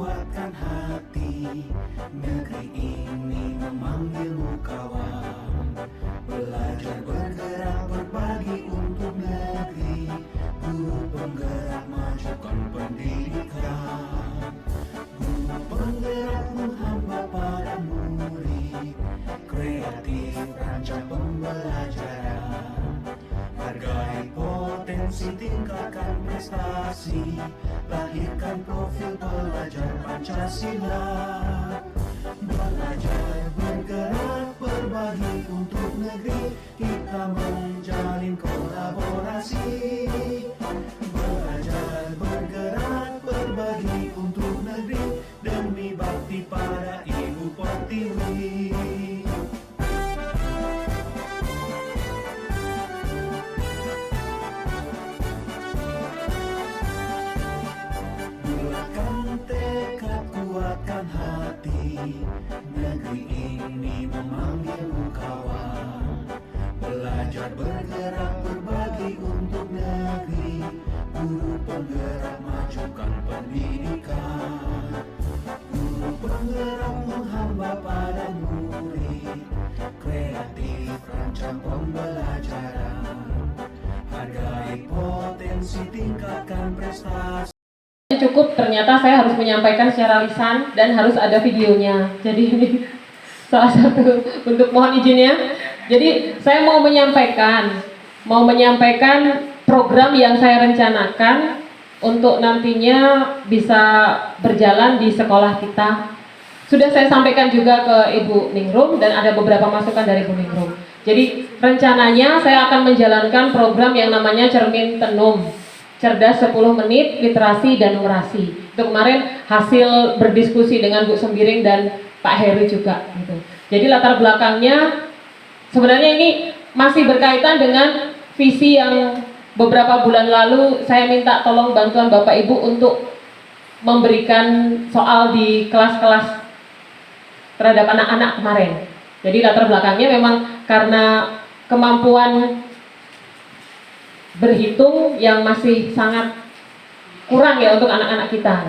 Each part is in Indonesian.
kuatkan hati, negeri ini memanggilmu kawan. Belajar bergerak berbagi untuk negeri, guru penggerak majukan pendidikan. Guru penggerak menghamba pada murid, kreatif rancang pembelajaran. Hargai potensi, tingkatkan prestasi, lahirkan profil pelajar Pancasila. Belajar bergerak berbagi untuk negeri, kita menjalin kolaborasi. Belajar bergerak berbagi untuk negeri, demi bakti pada Ibu Pertiwi. Tekad kuatkan hati, negeri ini memanggilmu kawan. Belajar bergerak berbagi untuk negeri, guru penggerak majukan pendidikan. Guru penggerak menghamba pada murid, kreatif rancang pembelajaran. Hargai potensi, tingkatkan prestasi. Cukup, ternyata saya harus menyampaikan secara lisan dan harus ada videonya. Jadi ini salah satu untuk mohon izinnya. Jadi saya mau menyampaikan program yang saya rencanakan untuk nantinya bisa berjalan di sekolah kita. Sudah saya sampaikan juga ke Ibu Ningrum dan ada beberapa masukan dari Ibu Ningrum. Jadi rencananya saya akan menjalankan program yang namanya Cermin Tenum. Cerdas 10 menit, literasi dan numerasi. Itu kemarin hasil berdiskusi dengan Bu Sembiring dan Pak Heru juga gitu. Jadi latar belakangnya sebenarnya ini masih berkaitan dengan visi yang beberapa bulan lalu saya minta tolong bantuan Bapak Ibu untuk memberikan soal di kelas-kelas terhadap anak-anak kemarin. Jadi latar belakangnya memang karena kemampuan berhitung yang masih sangat kurang ya untuk anak-anak kita.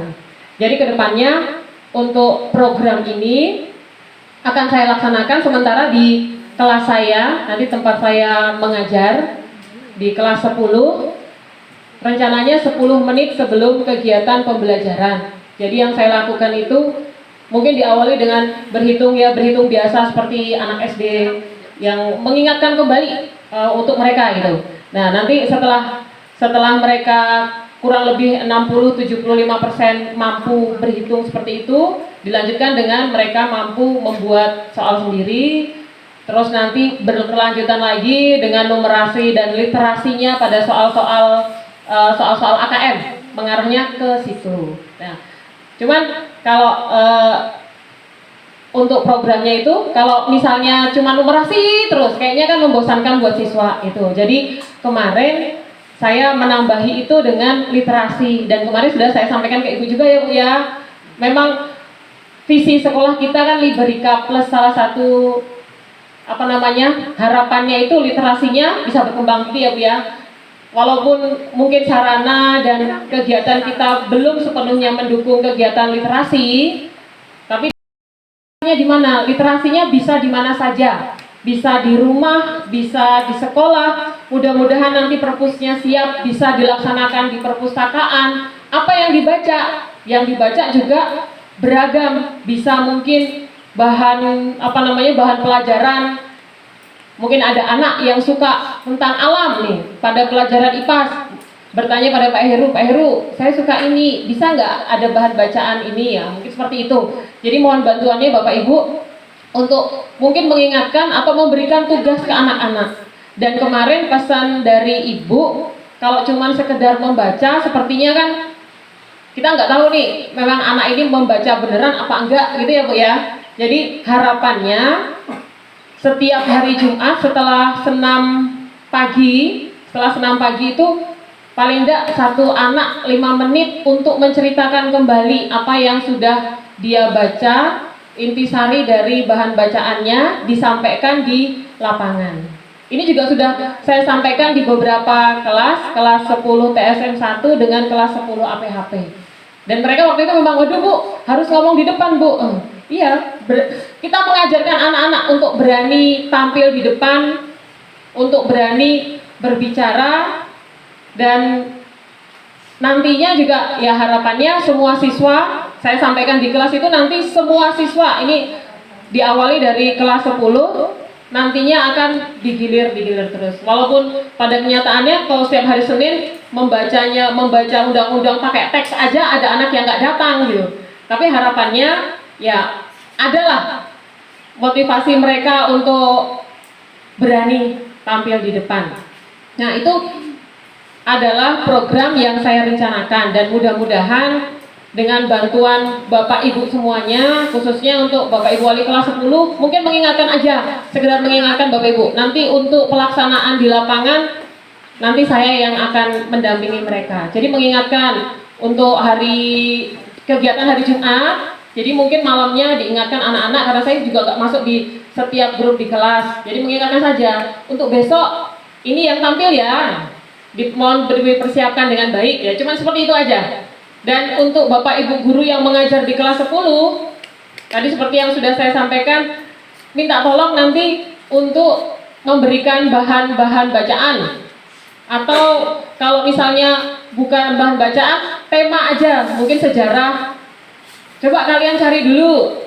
Jadi kedepannya untuk program ini akan saya laksanakan sementara di kelas saya, nanti tempat saya mengajar di kelas 10, rencananya 10 menit sebelum kegiatan pembelajaran. Jadi yang saya lakukan itu mungkin diawali dengan berhitung biasa seperti anak SD yang mengingatkan kembali untuk mereka gitu. Nah, nanti setelah mereka kurang lebih 60-75% mampu berhitung seperti itu, dilanjutkan dengan mereka mampu membuat soal sendiri, terus nanti berkelanjutan lagi dengan numerasi dan literasinya pada soal-soal AKM, mengarahnya ke situ. Nah, cuman kalau untuk programnya itu, kalau misalnya cuma numerasi terus, kayaknya kan membosankan buat siswa itu. Jadi kemarin saya menambahi itu dengan literasi, dan kemarin sudah saya sampaikan ke Ibu juga ya Bu ya. Memang visi sekolah kita kan Liberika Plus, salah satu harapannya itu literasinya bisa berkembang gitu ya Bu ya. Walaupun mungkin sarana dan kegiatan kita belum sepenuhnya mendukung kegiatan literasi, tapi di mana literasinya bisa di mana saja, bisa di rumah, bisa di sekolah. Mudah-mudahan nanti perpusnya siap bisa dilaksanakan di perpustakaan. Apa yang dibaca juga beragam, bisa mungkin bahan pelajaran. Mungkin ada anak yang suka tentang alam nih pada pelajaran IPAS, bertanya pada Pak Heru, saya suka ini, bisa nggak ada bahan bacaan ini ya, mungkin seperti itu. Jadi mohon bantuannya Bapak Ibu untuk mungkin mengingatkan atau memberikan tugas ke anak-anak. Dan kemarin pesan dari Ibu, kalau cuma sekedar membaca, sepertinya kan kita nggak tahu nih, memang anak ini membaca beneran apa enggak gitu ya Bu ya. Jadi harapannya setiap hari Jumat setelah senam pagi itu paling tidak satu anak 5 menit untuk menceritakan kembali apa yang sudah dia baca, intisari dari bahan bacaannya disampaikan di lapangan. Ini juga sudah saya sampaikan di beberapa kelas 10 TSM 1 dengan kelas 10 APHP. Dan mereka waktu itu memang, waduh Bu, harus ngomong di depan Bu. Iya, kita mengajarkan anak-anak untuk berani tampil di depan, untuk berani berbicara, dan nantinya juga ya harapannya semua siswa, saya sampaikan di kelas itu nanti semua siswa, ini diawali dari kelas 10, nantinya akan digilir terus. Walaupun pada kenyataannya kalau setiap hari Senin membaca undang-undang pakai teks aja ada anak yang nggak datang gitu. Tapi harapannya ya adalah motivasi mereka untuk berani tampil di depan. Nah, itu adalah program yang saya rencanakan dan mudah-mudahan dengan bantuan Bapak Ibu semuanya, khususnya untuk Bapak Ibu wali kelas 10, mungkin mengingatkan aja, sekedar mengingatkan Bapak Ibu. Nanti untuk pelaksanaan di lapangan, nanti saya yang akan mendampingi mereka. Jadi mengingatkan untuk kegiatan hari Jumat, jadi mungkin malamnya diingatkan anak-anak, karena saya juga nggak masuk di setiap grup di kelas. Jadi mengingatkan saja, untuk besok ini yang tampil ya, mohon dipersiapkan dengan baik ya, cuman seperti itu aja. Dan untuk Bapak Ibu guru yang mengajar di kelas 10, tadi seperti yang sudah saya sampaikan, minta tolong nanti untuk memberikan bahan-bahan bacaan. Atau kalau misalnya bukan bahan bacaan, tema aja, mungkin sejarah. Coba kalian cari dulu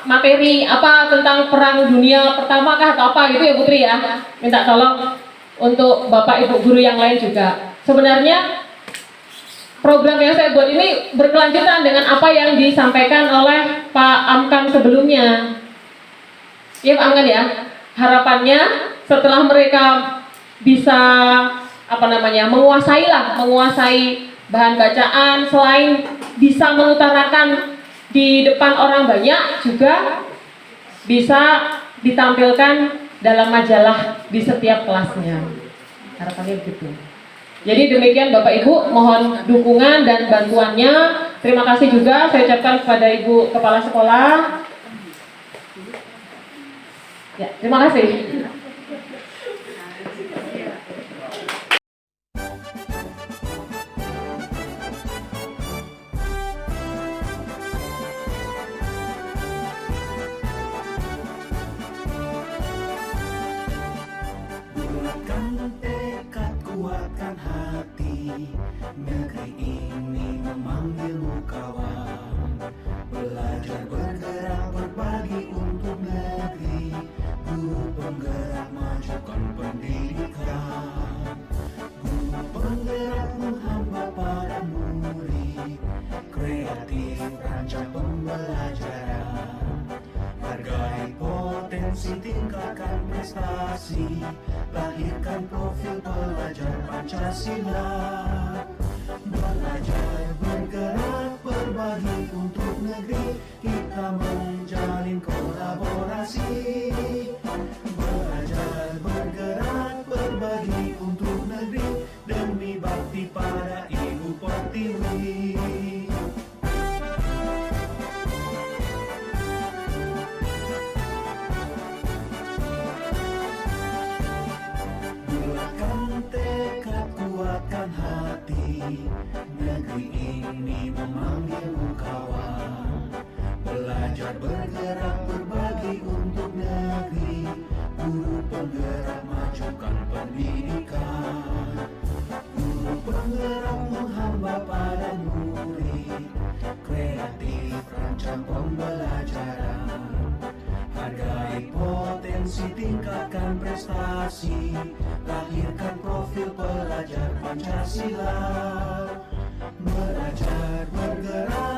materi apa tentang perang dunia pertama kah atau apa gitu ya Putri ya. Minta tolong untuk Bapak Ibu guru yang lain juga. Sebenarnya program yang saya buat ini berkelanjutan dengan apa yang disampaikan oleh Pak Amkan sebelumnya. Ya Pak Amkan ya. Harapannya setelah mereka bisa menguasai bahan bacaan, selain bisa mengutarakan di depan orang banyak, juga bisa ditampilkan dalam majalah di setiap kelasnya. Harapannya begitu. Jadi demikian Bapak Ibu, mohon dukungan dan bantuannya. Terima kasih juga saya ucapkan kepada Ibu Kepala Sekolah. Ya, terima kasih. Bulatkan tekad, kuatkan hati, negeri ini memanggilmu kawan. Belajar bergerak berbagi untuk negeri, guru penggerak majukan pendidikan. Guru penggerak menghamba pada murid, kreatif rancang pembelajaran. Hargai potensi, tingkatkan prestasi, lahirkan profil pelajar Pancasila. Belajar bergerak berbagi untuk negeri, kita menjalin kolaborasi. Belajar bergerak berbagi untuk negeri, demi bakti pada Ibu Pertiwi. Kuatkan hati, negeri ini memanggilmu kawan. Belajar bergerak berbagi untuk negeri, guru penggerak majukan pendidikan. Guru penggerak menghamba pada murid, kreatif rancang pembelajaran. Hargai potensi, tingkatkan prestasi, lahirkan profil pelajar Pancasila. Belajar bergerak